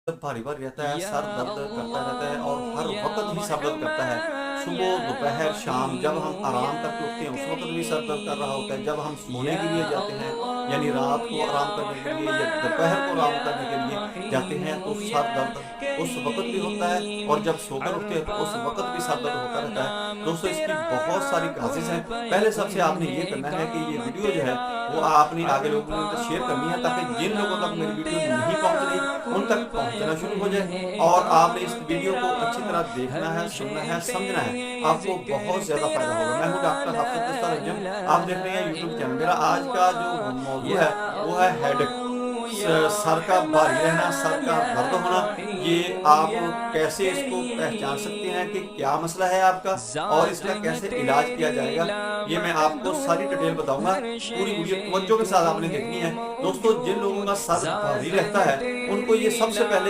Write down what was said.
भारी भारी रहता है, सर दर्द करता रहता है और हर वक्त ही सर दर्द करता है। सुबह, दोपहर, शाम जब हम आराम करके उठते हैं उस वक्त भी सर दर्द कर रहा होता है। जब हम सोने के लिए जाते हैं, यानी रात को आराम करने के लिए या दोपहर को आराम करने के लिए जाते हैं, तो सर दर्द उस वक्त भी होता है और जब सोकर उठते हैं तो उस वक्त भी सर दर्द होता रहता है। दोस्तों, इसकी बहुत सारी काजेज हैं। पहले सबसे आपने ये करना है कि ये वीडियो जो है वो आपने आगे लोगों तक शेयर करनी है, ताकि जिन लोगों तक मेरी वीडियो नहीं पहुंच रही उन तक पहुंचना शुरू हो जाए। और आपने इस वीडियो को अच्छी तरह देखना है, सुनना है, समझना है, आपको बहुत ज्यादा फायदा होगा। मैं हूं डॉक्टर हाफिज दस्तार अंजुम, आप देख रहे हैं यूट्यूब चैनल। मेरा आज का जो मौजूद है वो है हेडेक, सर का भारी रहना, सर का दर्द होना। ये आप कैसे इसको पहचान सकते हैं कि क्या मसला है आपका और इसका कैसे इलाज किया जाएगा, ये मैं आपको सारी डिटेल बताऊंगा। पूरी वीडियो तवज्जो के साथ आपने देखनी है। दोस्तों, जिन लोगों का सर भारी रहता है उनको ये सबसे पहले